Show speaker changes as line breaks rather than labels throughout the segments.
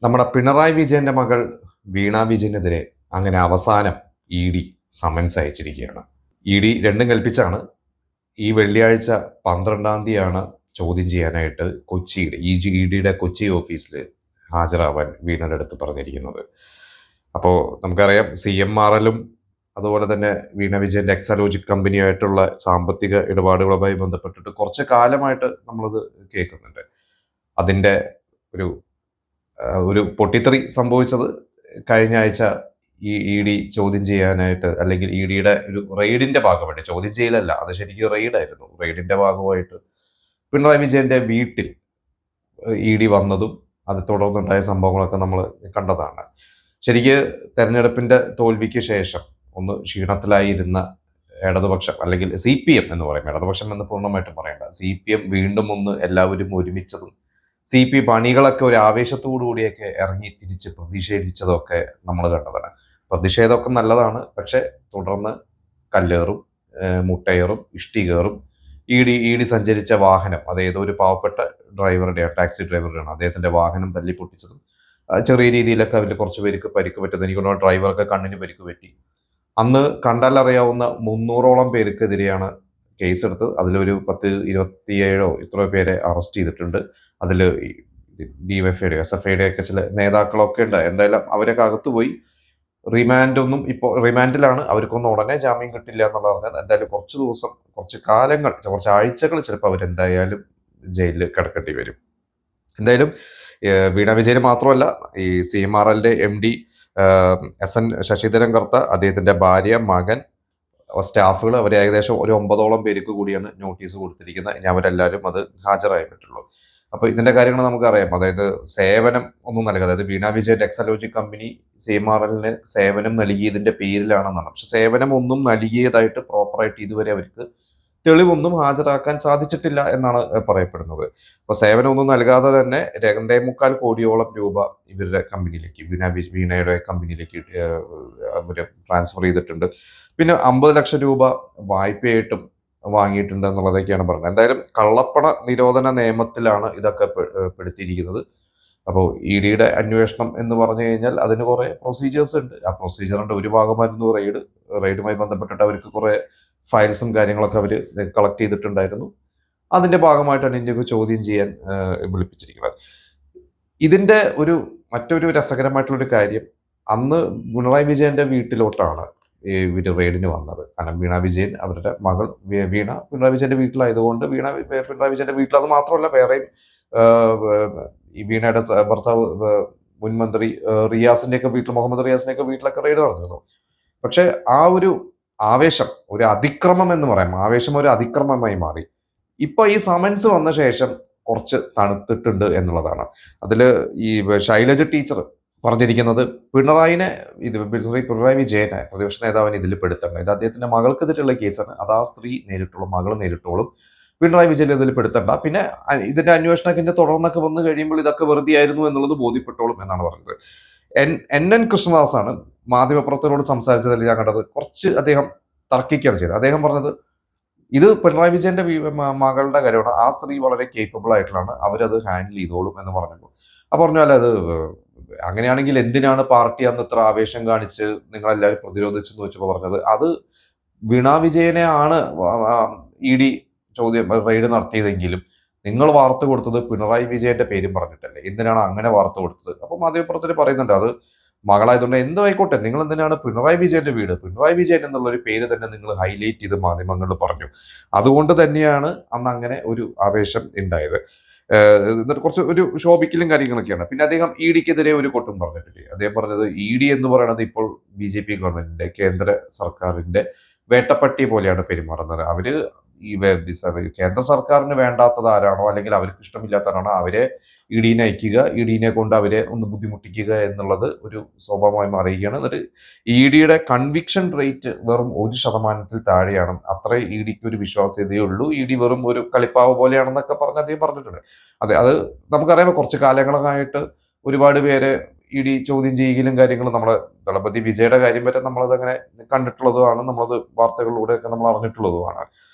നമ്മുടെ പിണറായി വിജയന്റെ മകൾ വീണ വിജയനെതിരെ അങ്ങനെ അവസാനം ഇ ഡി സമൻസ് അയച്ചിരിക്കുകയാണ്. ഇ ഡി രണ്ടും കൽപ്പിച്ചാണ്. ഈ വെള്ളിയാഴ്ച 12-ാം തീയതിയാണ് ചോദ്യം ചെയ്യാനായിട്ട് കൊച്ചിയുടെ ഇ ഡിയുടെ കൊച്ചി ഓഫീസിൽ ഹാജരാവാൻ വീണയുടെ അടുത്ത് പറഞ്ഞിരിക്കുന്നത്. അപ്പോൾ നമുക്കറിയാം CMRL അതുപോലെ തന്നെ വീണ വിജയന്റെ എക്സാലോജിക് കമ്പനിയായിട്ടുള്ള സാമ്പത്തിക ഇടപാടുകളുമായി ബന്ധപ്പെട്ടിട്ട് കുറച്ച് കാലമായിട്ട് നമ്മളത് കേൾക്കുന്നുണ്ട്. അതിൻ്റെ ഒരു ഒരു പൊട്ടിത്തെറി സംഭവിച്ചത് കഴിഞ്ഞ ആഴ്ച ഇ ഡി ചോദ്യം ചെയ്യാനായിട്ട്, അല്ലെങ്കിൽ ഇ ഡിയുടെ ഒരു റെയ്ഡിന്റെ ഭാഗമായിട്ട്, ചോദ്യം ചെയ്യലല്ല, അത് ശരിക്കും റെയ്ഡായിരുന്നു. റെയ്ഡിന്റെ ഭാഗമായിട്ട് പിണറായി വിജയന്റെ വീട്ടിൽ ഇ ഡി വന്നതും അത് തുടർന്നുണ്ടായ സംഭവങ്ങളൊക്കെ നമ്മൾ കണ്ടതാണ്. ശരിക്ക് തെരഞ്ഞെടുപ്പിന്റെ തോൽവിക്ക് ശേഷം ഒന്ന് ക്ഷീണത്തിലായിരുന്ന ഇടതുപക്ഷം, അല്ലെങ്കിൽ CPM എന്ന് പറയും, ഇടതുപക്ഷം എന്ന് പൂർണ്ണമായിട്ടും പറയേണ്ട, CPM വീണ്ടും ഒന്ന് എല്ലാവരും ഒരുമിച്ചതും CPM പണികളൊക്കെ ഒരു ആവേശത്തോടു കൂടിയൊക്കെ ഇറങ്ങി തിരിച്ച് പ്രതിഷേധിച്ചതൊക്കെ നമ്മൾ കണ്ടതാണ്. പ്രതിഷേധമൊക്കെ നല്ലതാണ്, പക്ഷെ തുടർന്ന് കല്ലേറും മുട്ടയേറും ഇഷ്ടികേറും ഇ ഡി സഞ്ചരിച്ച വാഹനം, അത് ഏതോ ഒരു പാവപ്പെട്ട ഡ്രൈവറുടെ, ടാക്സി ഡ്രൈവറുടെയാണ്, അദ്ദേഹത്തിന്റെ വാഹനം തല്ലിപ്പൊട്ടിച്ചതും ചെറിയ രീതിയിലൊക്കെ അതിൽ കുറച്ച് പേർക്ക് പരിക്ക് പറ്റുന്നത്. എനിക്കൊന്ന് ഡ്രൈവർക്ക് കണ്ണിന് പരിക്ക് പറ്റി. അന്ന് കണ്ടാലറിയാവുന്ന 300ഓളം പേർക്കെതിരെയാണ് കേസെടുത്തത്. അതിലൊരു 27 ഇത്ര പേരെ അറസ്റ്റ് ചെയ്തിട്ടുണ്ട്. അതിൽ DYFIയുടെ SFIയുടെ ഒക്കെ ചില നേതാക്കളൊക്കെ ഉണ്ട്. എന്തായാലും അവരൊക്കെ അകത്തുപോയി. റിമാൻഡൊന്നും ഇപ്പോൾ റിമാൻഡിലാണ്. അവർക്കൊന്നും ഉടനെ ജാമ്യം കിട്ടില്ല എന്നുള്ള പറഞ്ഞത്. എന്തായാലും കുറച്ച് ദിവസം, കുറച്ച് കാലങ്ങൾ, കുറച്ച് ആഴ്ചകൾ ചിലപ്പോൾ അവരെന്തായാലും ജയിലിൽ കിടക്കേണ്ടി വരും. എന്തായാലും വീണ വിജയന് മാത്രമല്ല, ഈ CMRL MD SN ശശിധരൻ കർത്ത, അദ്ദേഹത്തിന്റെ ഭാര്യ, മകൻ, സ്റ്റാഫുകൾ, അവർ ഏകദേശം ഒരു 9ഓളം പേർക്ക് കൂടിയാണ് നോട്ടീസ് കൊടുത്തിരിക്കുന്നത്. ഇനി അവരെല്ലാവരും അത് ഹാജരായി പറ്റുള്ളൂ. അപ്പോൾ ഇതിന്റെ കാര്യങ്ങൾ നമുക്കറിയാം. അതായത് സേവനം ഒന്നും നൽകുക, അതായത് വീണ വിജയന്റെ എക്സാലോജിക് കമ്പനി CMRLന് സേവനം നൽകിയതിന്റെ പേരിലാണെന്നാണ്. പക്ഷെ സേവനം ഒന്നും നൽകിയതായിട്ട് പ്രോപ്പറായിട്ട് ഇതുവരെ അവർക്ക് തെളിവൊന്നും ഹാജരാക്കാൻ സാധിച്ചിട്ടില്ല എന്നാണ് പറയപ്പെടുന്നത്. അപ്പോൾ സേവനം ഒന്നും നൽകാതെ തന്നെ 2.25 കോടിയോളം രൂപ ഇവരുടെ കമ്പനിയിലേക്ക്, വീണയുടെ കമ്പനിയിലേക്ക് അവർ ട്രാൻസ്ഫർ ചെയ്തിട്ടുണ്ട്. പിന്നെ 50 ലക്ഷം രൂപ വായ്പയായിട്ടും വാങ്ങിയിട്ടുണ്ട് എന്നുള്ളതൊക്കെയാണ് പറഞ്ഞത്. എന്തായാലും കള്ളപ്പണ നിരോധന നിയമത്തിലാണ് ഇതൊക്കെ പെടുത്തിയിരിക്കുന്നത്. അപ്പോൾ ഇ ഡിയുടെ അന്വേഷണം എന്ന് പറഞ്ഞു കഴിഞ്ഞാൽ അതിന് കുറേ പ്രൊസീജിയേഴ്സ് ഉണ്ട്. ആ പ്രൊസീജിയറിൻ്റെ ഒരു ഭാഗമായിരുന്നു റെയ്ഡുമായി ബന്ധപ്പെട്ടിട്ട് അവർക്ക് കുറേ ഫയൽസും കാര്യങ്ങളൊക്കെ അവർ കളക്ട് ചെയ്തിട്ടുണ്ടായിരുന്നു. അതിൻ്റെ ഭാഗമായിട്ടാണ് ഇന്ത്യക്ക് ചോദ്യം ചെയ്യാൻ വിളിപ്പിച്ചിരിക്കുന്നത്. ഇതിൻ്റെ മറ്റൊരു രസകരമായിട്ടുള്ളൊരു കാര്യം, അന്ന് പിണറായി വിജയന്റെ വീട്ടിലോട്ടാണ് ഇവർ റെയ്ഡിന് വന്നത്. കാരണം വീണ വിജയൻ, അവരുടെ മകൾ വീണ പിണറായി വിജയന്റെ വീട്ടിലായതുകൊണ്ട് പിണറായി വിജയന്റെ വീട്ടിൽ, അത് മാത്രമല്ല വേറെയും ഈ വീണയുടെ ഭർത്താവ് മുൻ മന്ത്രി റിയാസിന്റെയൊക്കെ വീട്ടിൽ, മുഹമ്മദ് റിയാസിന്റെയൊക്കെ വീട്ടിലൊക്കെ റെയ്ഡ് നടന്നിരുന്നു. പക്ഷെ ആ ഒരു ആവേശം, ഒരു അതിക്രമം എന്ന് പറയാം, ആവേശം ഒരു അതിക്രമമായി മാറി. ഇപ്പൊ ഈ സമൻസ് വന്ന ശേഷം കുറച്ച് തണുത്തിട്ടുണ്ട് എന്നുള്ളതാണ്. അതിൽ ഈ ശൈലജ ടീച്ചർ പറഞ്ഞിരിക്കുന്നത്, പിണറായി വിജയനെ, പ്രതിപക്ഷ നേതാവിനെ ഇതിൽ പെടുത്തണം. ഇത് അദ്ദേഹത്തിന്റെ മകൾക്കെതിരെയുള്ള കേസാണ്. അത് ആ സ്ത്രീ നേരിട്ടോളും, മകൾ നേരിട്ടോളും. പിണറായി വിജയൻ ഇതിൽ പെടുത്തണ്ട. പിന്നെ ഇതിന്റെ അന്വേഷണത്തിന്റെ തുടർന്നൊക്കെ വന്നു കഴിയുമ്പോൾ ഇതൊക്കെ വെറുതെയായിരുന്നു എന്നുള്ളത് ബോധ്യപ്പെട്ടോളും എന്നാണ് പറഞ്ഞത്. NN കൃഷ്ണദാസാണ് മാധ്യമപ്രവർത്തകരോട് സംസാരിച്ചതിൽ ഞാൻ കണ്ടത്. കുറച്ച് അദ്ദേഹം തർക്കിക്കുകയാണ് ചെയ്തത്. അദ്ദേഹം പറഞ്ഞത്, ഇത് പിണറായി വിജയന്റെ മകളുടെ കാര്യമാണ്, ആ സ്ത്രീ വളരെ കേപ്പബിൾ ആയിട്ടുള്ളതാണ്, അവരത് ഹാൻഡിൽ ചെയ്തോളും എന്ന് പറഞ്ഞപ്പോൾ. അപ്പോൾ പറഞ്ഞാൽ അത് അങ്ങനെയാണെങ്കിൽ എന്തിനാണ് പാർട്ടി അന്ന് ഇത്ര ആവേശം കാണിച്ച് നിങ്ങളെല്ലാവരും പ്രതിരോധിച്ചെന്ന് വെച്ചപ്പോൾ പറഞ്ഞത്, അത് വീണ വിജയനെ ആണ് ഇ ഡി റെയ്ഡ് നടത്തിയതെങ്കിലും നിങ്ങൾ വാർത്ത കൊടുത്തത് പിണറായി വിജയന്റെ പേരും പറഞ്ഞിട്ടല്ലേ, എന്തിനാണ് അങ്ങനെ വാർത്ത കൊടുത്തത്? അപ്പോൾ മാധ്യമപ്രവർത്തകർ പറയുന്നുണ്ട്, അത് മകളായതുകൊണ്ട് എന്തോ ആയിക്കോട്ടെ, നിങ്ങൾ എന്തിനാണ് പിണറായി വിജയന്റെ വീട്, പിണറായി വിജയൻ എന്നുള്ളൊരു പേര് തന്നെ നിങ്ങൾ ഹൈലൈറ്റ് ചെയ്ത് മാധ്യമങ്ങളിൽ പറഞ്ഞു. അതുകൊണ്ട് തന്നെയാണ് അന്ന് അങ്ങനെ ഒരു ആവേശം ഉണ്ടായത്. എന്നിട്ട് കുറച്ച് ഒരു ഷോപിക്കലും കാര്യങ്ങളൊക്കെയാണ്. പിന്നെ അദ്ദേഹം ഇ ഡിക്കെതിരെ ഒരു കൊട്ടും പറഞ്ഞിട്ടില്ലേ. അദ്ദേഹം പറഞ്ഞത്, ഇ ഡി എന്ന് പറയുന്നത് ഇപ്പോൾ BJP ഗവൺമെന്റിന്റെ, കേന്ദ്ര സർക്കാരിന്റെ വേട്ടപ്പട്ടി പോലെയാണ് പെരുമാറുന്നത്. അവര് ഈ കേന്ദ്ര സർക്കാരിന് വേണ്ടാത്തത് ആരാണോ, അല്ലെങ്കിൽ അവർക്ക് ഇഷ്ടമില്ലാത്തവരാണോ, അവരെ ഇ ഡിനെ അയക്കുക, ഇ ഡിനെ കൊണ്ട് അവരെ ഒന്ന് ബുദ്ധിമുട്ടിക്കുക എന്നുള്ളത് ഒരു സ്വഭാവമായി മാറുകയാണ്. എന്നിട്ട് ഇ ഡിയുടെ കൺവിക്ഷൻ റേറ്റ് വെറും 1% താഴെയാണ്. അത്രേ ഇ ഡിക്ക് ഒരു വിശ്വാസ്യതയേ ഉള്ളൂ. ഇ ഡി വെറും ഒരു കളിപ്പാവ് പോലെയാണെന്നൊക്കെ പറഞ്ഞ് അദ്ദേഹം പറഞ്ഞിട്ടുണ്ട്. അതെ, അത് നമുക്കറിയാം. കുറച്ച് കാലങ്ങളായിട്ട് ഒരുപാട് പേരെ ഇ ഡി ചോദ്യം ചെയ്യലും കാര്യങ്ങളും, നമ്മളെ ദളപതി വിജയുടെ കാര്യം വരെ നമ്മളതങ്ങനെ കണ്ടിട്ടുള്ളതുമാണ്, നമ്മളത് വാർത്തകളിലൂടെയൊക്കെ നമ്മൾ അറിഞ്ഞിട്ടുള്ളതുമാണ്.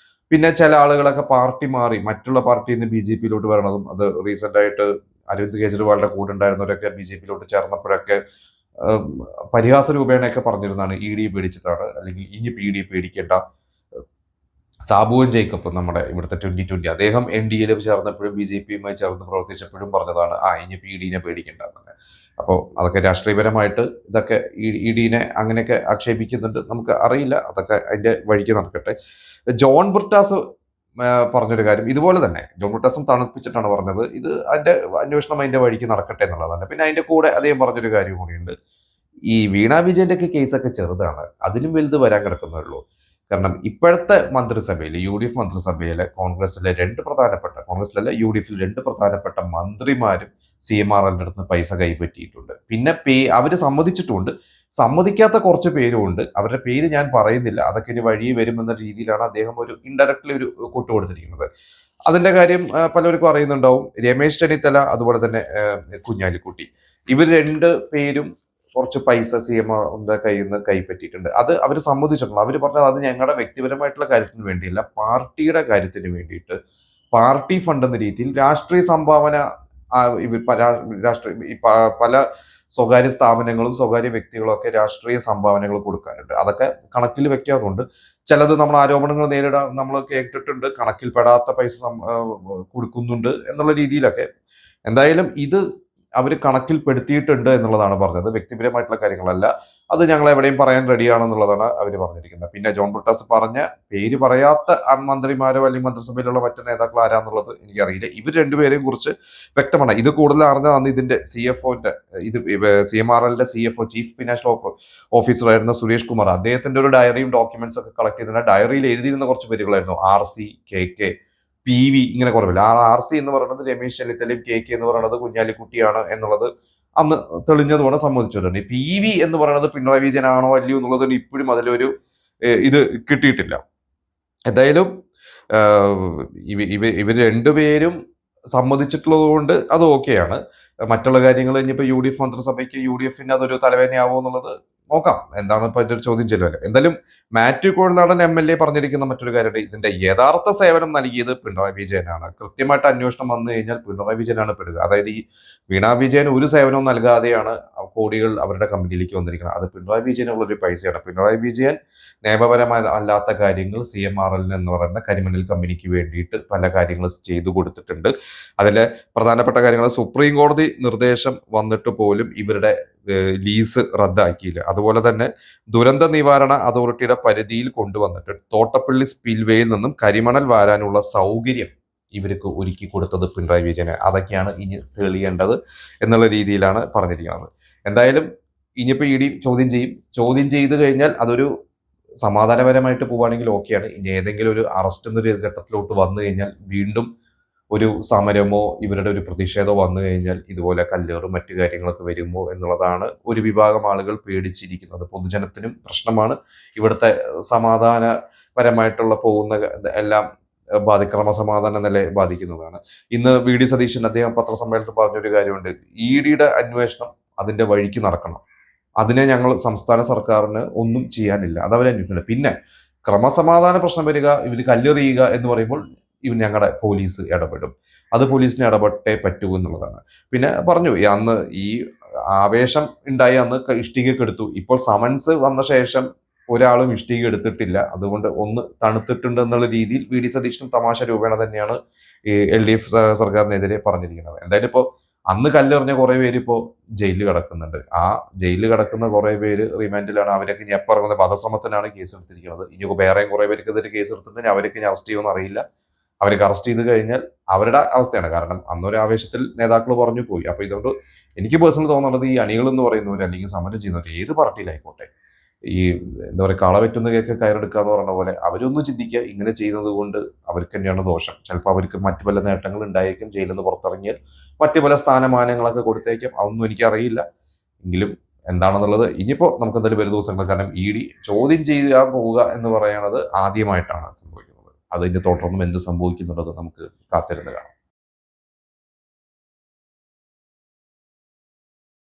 പിന്നെ ചില ആളുകളൊക്കെ പാർട്ടി മാറി മറ്റുള്ള പാർട്ടിയിൽ നിന്ന് BJPയിലോട്ട് വരണതും, അത് റീസെന്റ് ആയിട്ട് അരവിന്ദ് കെജ്രിവാളിന്റെ കൂടെ ഉണ്ടായിരുന്നവരൊക്കെ BJP-യിലോട്ട് ചേർന്നപ്പോഴൊക്കെ പരിഹാസ രൂപേണയൊക്കെ പറഞ്ഞിരുന്നതാണ് ED പേടിച്ചതാണ്, അല്ലെങ്കിൽ ഇനിയിപ്പോൾ ED പേടിക്കേണ്ട. സാബുവൻ ജേക്കബ് നമ്മുടെ ഇവിടുത്തെ 2020 അദ്ദേഹം NDA-യിൽ ചേർന്നപ്പോഴും BJP-യുമായി ചേർന്ന് പ്രവർത്തിച്ചപ്പോഴും പറഞ്ഞതാണ് ഇനിയിപ്പോൾ ED-നെ പേടിക്കേണ്ടതെന്ന്. അപ്പോൾ അതൊക്കെ രാഷ്ട്രീയപരമായിട്ട് ഇതൊക്കെ ED-നെ അങ്ങനെയൊക്കെ ആക്ഷേപിക്കുന്നുണ്ട്, നമുക്ക് അറിയില്ല, അതൊക്കെ അതിൻ്റെ വഴിക്ക് നടക്കട്ടെ. ജോൺ ബ്രിട്ടാസ് പറഞ്ഞൊരു കാര്യം ഇതുപോലെ തന്നെ, ജോൺ ബ്രിട്ടാസും തണുപ്പിച്ചിട്ടാണ് പറഞ്ഞത്, ഇത് അതിൻ്റെ അന്വേഷണം അതിൻ്റെ വഴിക്ക് നടക്കട്ടെ എന്നുള്ളതാണ്. പിന്നെ അതിൻ്റെ കൂടെ അദ്ദേഹം പറഞ്ഞൊരു കാര്യം കൂടിയുണ്ട്, ഈ വീണ വിജയൻ്റെ ഒക്കെ കേസൊക്കെ ചെറുതാണ്, അതിലും വലുത് വരാൻ കിടക്കുന്നുള്ളൂ. കാരണം ഇപ്പോഴത്തെ മന്ത്രിസഭയിൽ, UDF മന്ത്രിസഭയിലെ കോൺഗ്രസിലെ കോൺഗ്രസിലല്ല UDF-ൽ 2 പ്രധാനപ്പെട്ട മന്ത്രിമാരും CMRL-ന്റെ അടുത്ത് പൈസ കൈപ്പറ്റിയിട്ടുണ്ട്. പിന്നെ അവർ സമ്മതിച്ചിട്ടുമുണ്ട്, സമ്മതിക്കാത്ത കുറച്ച് പേരുമുണ്ട്. അവരുടെ പേര് ഞാൻ പറയുന്നില്ല, അതൊക്കെ ഇനി വഴിയെ വരുമെന്ന രീതിയിലാണ് അദ്ദേഹം ഒരു ഇൻഡയറക്ട്ലി ഒരു കൂട്ട് കൊടുത്തിരിക്കുന്നത്. അതിന്റെ കാര്യം പലർക്കും അറിയുന്നുണ്ടാവും. രമേശ് ചെന്നിത്തല അതുപോലെ തന്നെ കുഞ്ഞാലിക്കുട്ടി, ഇവർ 2 പേരും കുറച്ച് പൈസ CMRL-ന്റെ കയ്യിൽ നിന്ന് കൈപ്പറ്റിയിട്ടുണ്ട്. അത് അവർ സമ്മതിച്ചിട്ടുണ്ട്. അവർ പറഞ്ഞത് അത് ഞങ്ങളുടെ വ്യക്തിപരമായിട്ടുള്ള കാര്യത്തിന് വേണ്ടിയല്ല, പാർട്ടിയുടെ കാര്യത്തിന് വേണ്ടിയിട്ട്, പാർട്ടി ഫണ്ട് എന്ന രീതിയിൽ രാഷ്ട്രീയ സംഭാവന പല സ്വകാര്യ സ്ഥാപനങ്ങളും സ്വകാര്യ വ്യക്തികളും ഒക്കെ രാഷ്ട്രീയ സംഭാവനകൾ കൊടുക്കാറുണ്ട്. അതൊക്കെ കണക്കിൽ വെക്കാറുണ്ട്. ചിലത് നമ്മൾ ആരോപണങ്ങൾ നമ്മൾ കേട്ടിട്ടുണ്ട്, കണക്കിൽപ്പെടാത്ത പൈസ കൊടുക്കുന്നുണ്ട് എന്നുള്ള രീതിയിലൊക്കെ. എന്തായാലും ഇത് അവർ കണക്കിൽപ്പെടുത്തിയിട്ടുണ്ട് എന്നുള്ളതാണ് പറഞ്ഞത്, വ്യക്തിപരമായിട്ടുള്ള കാര്യങ്ങളല്ല. അത് ഞങ്ങൾ എവിടെയും പറയാൻ റെഡിയാണെന്നുള്ളതാണ് അവർ പറഞ്ഞിരിക്കുന്നത്. പിന്നെ ജോൺ ബ്രിട്ടാസ് പറഞ്ഞ പേര് പറയാത്ത മന്ത്രിമാരോ അല്ലെങ്കിൽ മന്ത്രിസഭയിലുള്ള മറ്റു നേതാക്കൾ ആരാന്നുള്ളത് എനിക്കറിയില്ല. ഇവർ 2 പേരെയും കുറിച്ച് വ്യക്തമാണ്. ഇത് കൂടുതൽ അറിഞ്ഞതാണ് ഇതിന്റെ CFO-ന്റെ, ഇത് CMRL-ന്റെ CFO, ചീഫ് ഫിനാൻഷ്യൽ ഓഫീസർ ആയിരുന്ന സുരേഷ് കുമാർ. അദ്ദേഹത്തിന്റെ ഒരു ഡയറിയും ഡോക്യുമെന്റ്സ് ഒക്കെ കളക്ട് ചെയ്തിരുന്ന ഡയറിയിൽ എഴുതിയിരുന്ന കുറച്ച് പേരുകളായിരുന്നു RC, KK, PV, ഇങ്ങനെ കുറവില്ല. RC എന്ന് പറയുന്നത് രമേശ് ചെന്നിത്തലയും, KK എന്ന് പറയുന്നത് കുഞ്ഞാലിക്കുട്ടിയാണ് എന്നുള്ളത് അന്ന് തെളിഞ്ഞതുകൊണ്ട് സമ്മതിച്ചിട്ടുണ്ട്. PV എന്ന് പറയുന്നത് പിണറായി വിജയനാണോ അല്ലയോ എന്നുള്ളത് ഇപ്പോഴും അതിലൊരു ഇത് കിട്ടിയിട്ടില്ല. എന്തായാലും ഇവർ 2 പേരും സമ്മതിച്ചിട്ടുള്ളത് കൊണ്ട് അത് ഓക്കെയാണ്. മറ്റുള്ള കാര്യങ്ങൾ ഇനിയിപ്പോൾ UDF മന്ത്രിസഭയ്ക്ക് UDF-ന് അതൊരു തലവേദനയാവോ എന്നുള്ളത് നോക്കാം. എന്താണ് ഇപ്പോൾ ഇതിന്റെ ചോദ്യം ചെയ്യലല്ലേ. എന്തായാലും മാത്യു കോഴനാടൻ MLA പറഞ്ഞിരിക്കുന്ന മറ്റൊരു കാര്യമുണ്ട്, ഇതിന്റെ യഥാർത്ഥ സേവനം നൽകിയത് പിണറായി വിജയനാണ്. കൃത്യമായിട്ട് അന്വേഷണം വന്നു കഴിഞ്ഞാൽ പിണറായി വിജയനാണ് പെടുക. അതായത് ഈ വീണ വിജയൻ ഒരു സേവനവും നൽകാതെയാണ് കോടികൾ അവരുടെ കമ്പനിയിലേക്ക് വന്നിരിക്കുന്നത്. അത് പിണറായി വിജയനുള്ള ഒരു പൈസയാണ്. പിണറായി വിജയൻ നിയമപരമായ അല്ലാത്ത കാര്യങ്ങൾ CMRL എന്ന് പറയുന്ന കരിമണൽ കമ്പനിക്ക് വേണ്ടിയിട്ട് പല കാര്യങ്ങൾ ചെയ്തു കൊടുത്തിട്ടുണ്ട്. അതിലെ പ്രധാനപ്പെട്ട കാര്യങ്ങൾ, സുപ്രീം കോടതി നിർദ്ദേശം വന്നിട്ട് പോലും ഇവരുടെ ലീസ് റദ്ദാക്കിയില്ല. അതുപോലെ തന്നെ ദുരന്ത നിവാരണ അതോറിറ്റിയുടെ പരിധിയിൽ കൊണ്ടുവന്നിട്ട് തോട്ടപ്പള്ളി സ്പിൽവേയിൽ നിന്നും കരിമണൽ വാരാനുള്ള സൗകര്യം ഇവർക്ക് ഒരുക്കി കൊടുത്തത് പിണറായി വിജയന്. അതൊക്കെയാണ് ഇനി തെളിയേണ്ടത് എന്നുള്ള രീതിയിലാണ് പറഞ്ഞിരിക്കുന്നത്. എന്തായാലും ഇനിയിപ്പോൾ ED ചോദ്യം ചെയ്ത് കഴിഞ്ഞാൽ അതൊരു സമാധാനപരമായിട്ട് പോവുകയാണെങ്കിൽ ഓക്കെയാണ്. ഇനി ഏതെങ്കിലും ഒരു അറസ്റ്റ് എന്നൊരു ഘട്ടത്തിലോട്ട് വന്നു കഴിഞ്ഞാൽ വീണ്ടും ഒരു സമരമോ ഇവരുടെ ഒരു പ്രതിഷേധമോ വന്നു കഴിഞ്ഞാൽ ഇതുപോലെ കല്ലേറും മറ്റു കാര്യങ്ങളൊക്കെ വരുമോ എന്നുള്ളതാണ് ഒരു വിഭാഗം ആളുകൾ പേടിച്ചിരിക്കുന്നത്. പൊതുജനത്തിനും പ്രശ്നമാണ്, ഇവിടുത്തെ സമാധാനപരമായിട്ടുള്ള പോകുന്ന എല്ലാം ക്രമസമാധാന നിലയെ ബാധിക്കുന്നതാണ്. ഇന്ന് VD സതീശൻ അദ്ദേഹം പത്രസമ്മേളനത്തിൽ പറഞ്ഞൊരു കാര്യമുണ്ട്, ED-യുടെ അന്വേഷണം അതിന്റെ വഴിക്ക് നടക്കണം. അതിനെ ഞങ്ങൾ സംസ്ഥാന സർക്കാരിന് ഒന്നും ചെയ്യാനില്ല, അതവരെ അന്വേഷിക്കണം. പിന്നെ ക്രമസമാധാന പ്രശ്നം വരിക, ഇവർ കല്ലെറിയുക എന്ന് പറയുമ്പോൾ ഞങ്ങളുടെ പോലീസ് ഇടപെടും, അത് പോലീസിന് ഇടപെട്ടേ പറ്റൂ എന്നുള്ളതാണ്. പിന്നെ പറഞ്ഞു, അന്ന് ഈ ആവേശം ഉണ്ടായി അന്ന് ഇഷ്ടികയൊക്കെ എടുത്തു. ഇപ്പോൾ സമൻസ് വന്ന ശേഷം ഒരാളും ഇഷ്ടിക എടുത്തിട്ടില്ല, അതുകൊണ്ട് ഒന്ന് തണുത്തിട്ടുണ്ട് എന്നുള്ള രീതിയിൽ VD സതീശനും തമാശ രൂപേണ തന്നെയാണ് ഈ LDF സർക്കാരിനെതിരെ പറഞ്ഞിരിക്കുന്നത്. എന്തായാലും ഇപ്പോൾ അന്ന് കല്ലെറിഞ്ഞ കുറെ പേര് ഇപ്പോൾ ജയിലിൽ കിടക്കുന്നുണ്ട്. ആ ജയിലിൽ കിടക്കുന്ന കുറെ പേര് റിമാൻഡിലാണ്. അവരൊക്കെ ഇനി എപ്പോൾ ഇറങ്ങുന്നത്, വധശ്രമത്തിനാണ് കേസ് എടുത്തിരിക്കുന്നത്. ഇനി വേറെയും കുറെ പേർക്കെതിരെ കേസ് എടുത്തിട്ടുണ്ടെങ്കിൽ അവരൊക്കെ ഇനി അറസ്റ്റ് ചെയ്യുമെന്ന് അറിയില്ല. അവർക്ക് അറസ്റ്റ് ചെയ്ത് കഴിഞ്ഞാൽ അവരുടെ അവസ്ഥയാണ്. കാരണം അന്നൊരു ആവേശത്തിൽ നേതാക്കൾ പറഞ്ഞു പോയി. അപ്പൊ ഇതുകൊണ്ട് എനിക്ക് പേഴ്സണൽ തോന്നുന്നത്, ഈ അണികൾ എന്ന് പറയുന്നവർ അല്ലെങ്കിൽ സമരം ചെയ്യുന്നവർ ഏത് പാർട്ടിയിലായിക്കോട്ടെ, ഈ എന്താ പറയുക, കളവെറ്റുന്ന കേക്ക് കയറെടുക്കുക എന്ന് പറഞ്ഞ പോലെ അവരൊന്നും ചിന്തിക്കുക, ഇങ്ങനെ ചെയ്യുന്നത് കൊണ്ട് അവർക്ക് തന്നെയാണ് ദോഷം. ചിലപ്പോൾ അവർക്ക് മറ്റു പല നേട്ടങ്ങൾ ഉണ്ടായേക്കും, ജയിലിൽ നിന്ന് പുറത്തിറങ്ങിയാൽ മറ്റു പല സ്ഥാനമാനങ്ങളൊക്കെ കൊടുത്തേക്കും, അതൊന്നും എനിക്കറിയില്ല. എങ്കിലും എന്താണെന്നുള്ളത് ഇനിയിപ്പോൾ നമുക്ക് എന്തായാലും വരും ദിവസങ്ങൾ, കാരണം ED ചോദ്യം ചെയ്യാൻ പോവുക എന്ന് പറയുന്നത് ആദ്യമായിട്ടാണ് സംഭവിക്കുന്നത്. അതിൻ്റെ തുടർന്നും എന്ത് സംഭവിക്കുന്നുള്ളത് നമുക്ക് കാത്തിരുന്ന് കാണാം.